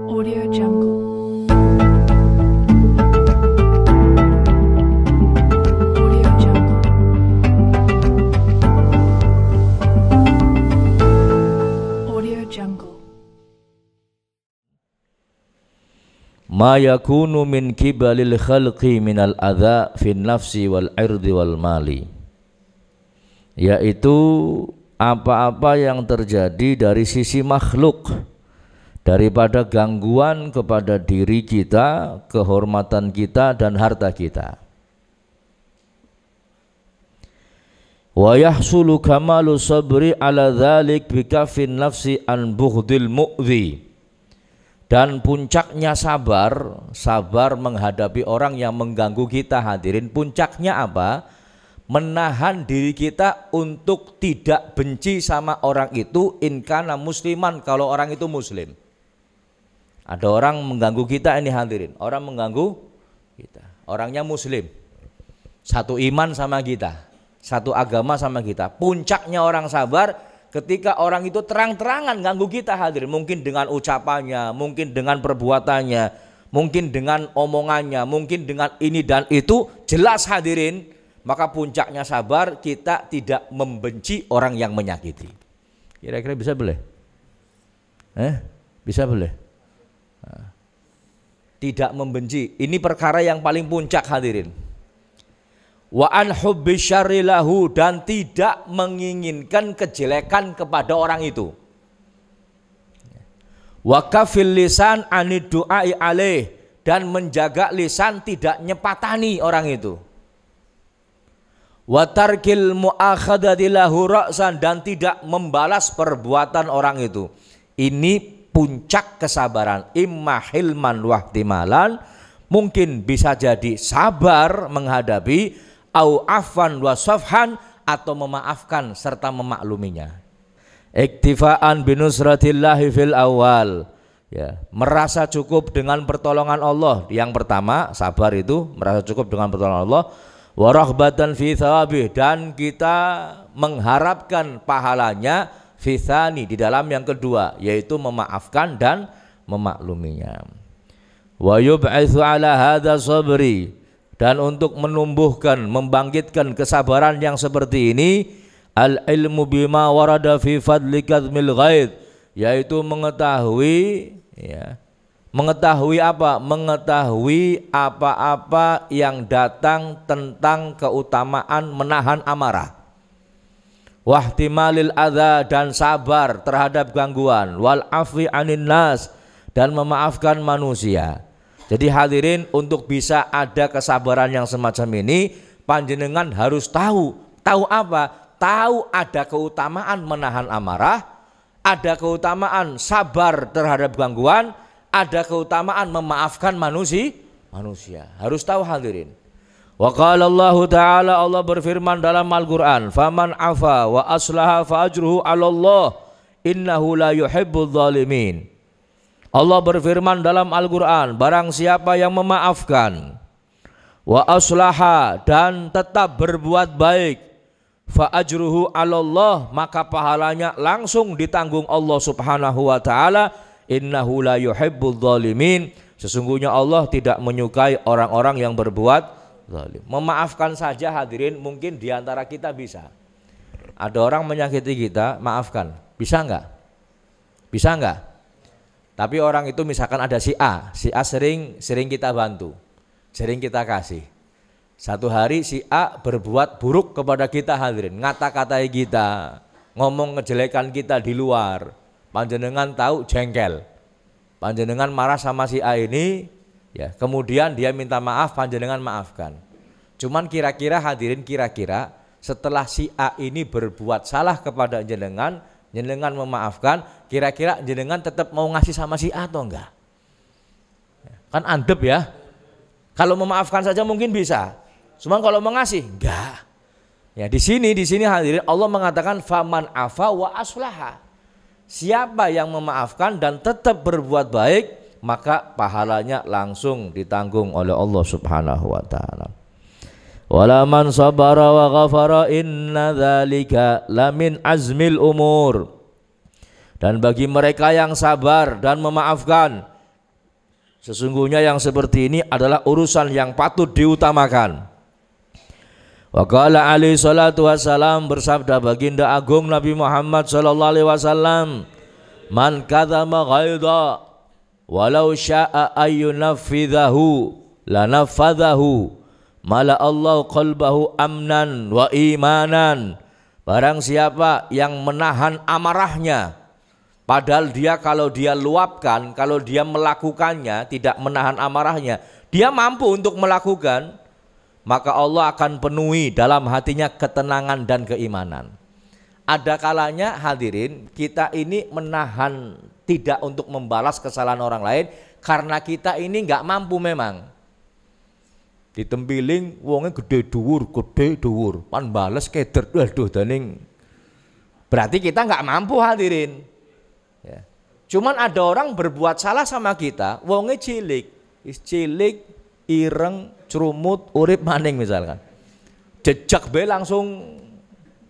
Audio Jungle. Audio Jungle. Audio Jungle. Ma yakunu min kibalil khalqi minal adha fin nafsi wal irdi wal mali, yaitu apa-apa yang terjadi dari sisi makhluk daripada gangguan kepada diri kita, kehormatan kita dan harta kita. Wa yahsulu kamalu sabri ala dhalik bikafin nafsi an bughdil mu'dhi, dan puncaknya sabar menghadapi orang yang mengganggu kita. Hadirin, puncaknya apa? Menahan diri kita untuk tidak benci sama orang itu, in kana musliman, kalau orang itu muslim. Ada orang mengganggu kita ini, hadirin, orang mengganggu kita, orangnya muslim, satu iman sama kita, satu agama sama kita. Puncaknya orang sabar ketika orang itu terang-terangan ganggu kita, hadirin, mungkin dengan ucapannya, mungkin dengan perbuatannya, mungkin dengan omongannya, mungkin dengan ini dan itu, jelas hadirin. Maka puncaknya sabar, kita tidak membenci orang yang menyakiti. Kira-kira bisa boleh? Bisa boleh? Tidak membenci, ini perkara yang paling puncak, hadirin. Wa an hubbi syarri lahu, dan tidak menginginkan kejelekan kepada orang itu. Wa kafil lisan anid du'ai alaih, dan menjaga lisan tidak nyepatani orang itu. Wa tarkil mu'akhadati lahu ra'san, dan tidak membalas perbuatan orang itu. Ini puncak kesabaran. Imma hilman wahtimalan, mungkin bisa jadi sabar menghadapi, au afwan wa safhan, atau memaafkan serta memakluminya. Iktifaan binusratillahi fil awal, ya, merasa cukup dengan pertolongan Allah. Yang pertama, sabar itu merasa cukup dengan pertolongan Allah. Wa raghbatan fi thawabih, dan kita mengharapkan pahalanya fi tsani, di dalam yang kedua, yaitu memaafkan dan memakluminya. Wa yub'atsu ala hadza sabri, dan untuk menumbuhkan, membangkitkan kesabaran yang seperti ini, al ilmu bima warada fi fadli kadmil ghaid, yaitu mengetahui, ya, mengetahui apa? Mengetahui apa-apa yang datang tentang keutamaan menahan amarah. Wahtimalil adza, dan sabar terhadap gangguan. Wal afwi anin nas, dan memaafkan manusia. Jadi hadirin, untuk bisa ada kesabaran yang semacam ini, panjenengan harus tahu. Tahu apa? Tahu ada keutamaan menahan amarah, ada keutamaan sabar terhadap gangguan, ada keutamaan memaafkan manusia. Harus tahu, hadirin. Wa qala Allah Ta'ala, Allah berfirman dalam Al-Quran, faman afa wa aslaha fa ajruhu 'ala Allah, innahu la yuhibbul zalimin. Allah berfirman dalam Al-Quran, barang siapa yang memaafkan, wa aslaha, dan tetap berbuat baik, fa ajruhu 'ala Allah, maka pahalanya langsung ditanggung Allah Subhanahu wa Ta'ala. Innahu la yuhibbul zalimin, sesungguhnya Allah tidak menyukai orang-orang yang berbuat zalim. Memaafkan saja, hadirin, mungkin diantara kita bisa. Ada orang menyakiti kita, maafkan, bisa enggak? Bisa enggak? Tapi orang itu misalkan ada si A sering kita bantu, sering kita kasih. Satu hari si A berbuat buruk kepada kita, hadirin, ngata-katai kita, ngomong ngejelekan kita di luar. Panjenengan tahu, jengkel, panjenengan marah sama si A ini, ya, kemudian dia minta maaf, panjenengan maafkan. Cuman kira-kira, hadirin, kira-kira setelah si A ini berbuat salah kepada jenengan, jenengan memaafkan, kira-kira jenengan tetap mau ngasih sama si A atau enggak? Kan andep ya. Kalau memaafkan saja mungkin bisa, cuman kalau mau ngasih enggak. Ya, di sini hadirin, Allah mengatakan faman afa wa aslaha. Siapa yang memaafkan dan tetap berbuat baik, maka pahalanya langsung ditanggung oleh Allah Subhanahu wa Ta'ala. Wala man sabara wa ghafara inna dzalika lamin azmil umur. Dan bagi mereka yang sabar dan memaafkan, Sesungguhnya yang seperti ini adalah urusan yang patut diutamakan. Wa qala alaihi salatu wassalam, bersabda baginda agung Nabi Muhammad sallallahu alaihi wasallam, man kadzama ghaidha walau syaa ayyunafidhahu lanafadhahu mala Allah qalbahu amnan wa imanan. Barang siapa yang menahan amarahnya, padahal dia kalau dia luapkan, kalau dia melakukannya, tidak menahan amarahnya, dia mampu untuk melakukan, maka Allah akan penuhi dalam hatinya ketenangan dan keimanan. Ada kalanya hadirin, kita ini menahan tidak untuk membalas kesalahan orang lain karena kita ini nggak mampu memang. Ditempiling wongnya gede dhuwur, pan bales keder, waduh daning. Berarti kita nggak mampu hadirin. Ya. Cuman ada orang berbuat salah sama kita, wongnya cilik, ireng, cerumut, urip maning misalkan. Jejak be langsung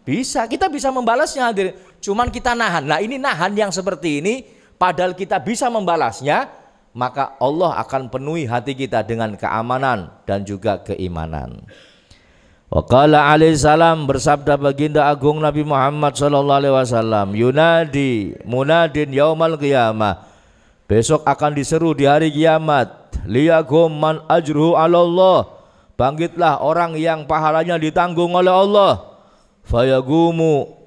bisa, kita bisa membalasnya hadirin. Cuman kita nahan. Nah ini nahan yang seperti ini, padahal kita bisa membalasnya, maka Allah akan penuhi hati kita dengan keamanan dan juga keimanan. Wa qala alaihi salam, bersabda baginda agung Nabi Muhammad sallallahu alaihi wasallam, yunadi munadin yaumal qiyamah, besok akan diseru di hari kiamat, liyagum man ajruhu 'ala Allah, bangkitlah orang yang pahalanya ditanggung oleh Allah, fayagumu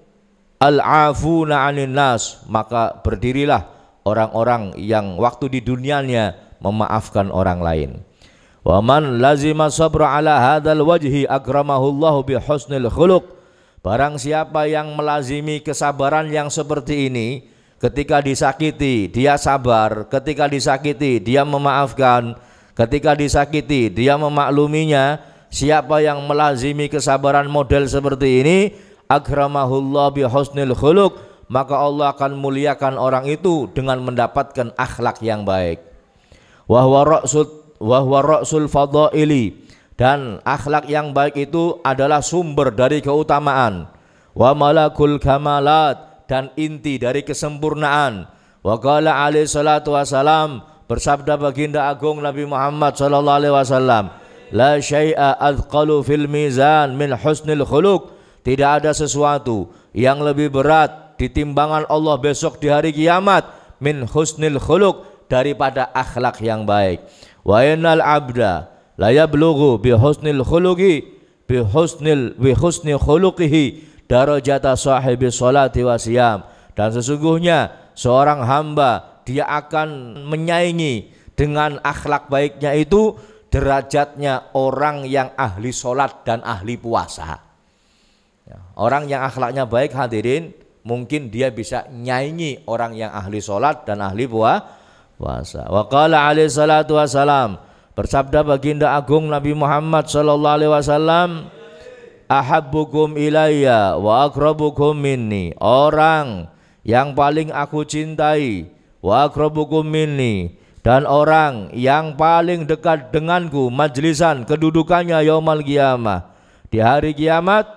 al-afuna 'anin nas, maka berdirilah orang-orang yang waktu di dunianya memaafkan orang lain. Wa man lazima sabra ala hadzal wajhi akramahullahu bi husnil khuluq, barang siapa yang melazimi kesabaran yang seperti ini, ketika disakiti dia sabar, ketika disakiti dia memaafkan, ketika disakiti dia memakluminya, siapa yang melazimi kesabaran model seperti ini, akramahullahu bi husnil khuluq, maka Allah akan muliakan orang itu dengan mendapatkan akhlak yang baik. Wa huwa ra'sul fadaili, dan akhlak yang baik itu adalah sumber dari keutamaan. Wa malakul kamalat, dan inti dari kesempurnaan. Wa qala alaihi salatu wasalam, bersabda baginda agung Nabi Muhammad sallallahu alaihi wasallam, la syai'a athqalu fil mizan min husnil khuluq, tidak ada sesuatu yang lebih berat di timbangan Allah besok di hari kiamat min husnil khuluq, daripada akhlak yang baik. Wa innal abda la yablughu bi husnil khuluqi bi husni khuluqihi darajata sahibi sholati wa siyam, dan sesungguhnya seorang hamba dia akan menyaingi dengan akhlak baiknya itu derajatnya orang yang ahli sholat dan ahli puasa. Orang yang akhlaknya baik hadirin, mungkin dia bisa nyaingi orang yang ahli sholat dan ahli puasa. Wa qala alaihi salatu wassalam, bersabda baginda agung Nabi Muhammad sallallahu alaihi wasallam, ahabbukum ilayya wa akrabukum minni, orang yang paling aku cintai, wa akrabukum minni, dan orang yang paling dekat denganku majlisan kedudukannya yaumal qiyamah, di hari kiamat,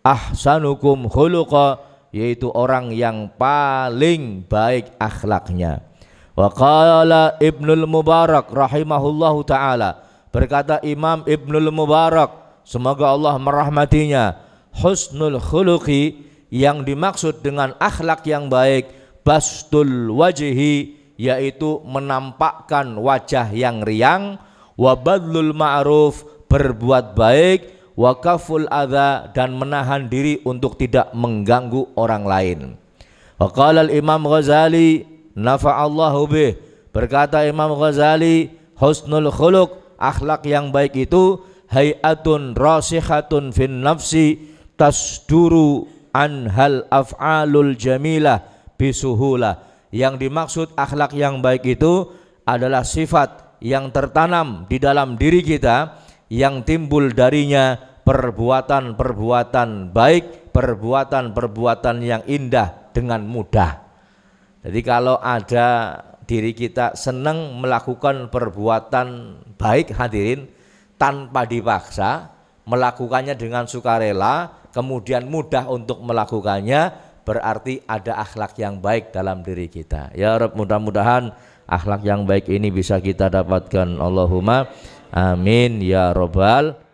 ahsanukum khuluqa, yaitu orang yang paling baik akhlaknya. Wa qala Ibnul Mubarak rahimahullahu taala, berkata Imam Ibnul Mubarak, semoga Allah merahmatinya, husnul khuluqi, yang dimaksud dengan akhlak yang baik, bastul wajhi, yaitu menampakkan wajah yang riang, wa badlul ma'ruf, berbuat baik, wa kaful adza, dan menahan diri untuk tidak mengganggu orang lain. Wa qala al-Imam Ghazali nafa'allahu bih, berkata Imam Ghazali, husnul khuluq, akhlak yang baik itu hayatun rasikhatun fin nafsi tasduru anhal af'alul jamilah bisuhulah. Yang dimaksud akhlak yang baik itu adalah sifat yang tertanam di dalam diri kita, yang timbul darinya perbuatan-perbuatan baik, perbuatan-perbuatan yang indah dengan mudah. Jadi kalau ada diri kita senang melakukan perbuatan baik hadirin, tanpa dipaksa, melakukannya dengan sukarela, kemudian mudah untuk melakukannya, berarti ada akhlak yang baik dalam diri kita. Ya Rabb, mudah-mudahan akhlak yang baik ini bisa kita dapatkan. Allahumma amin ya robbal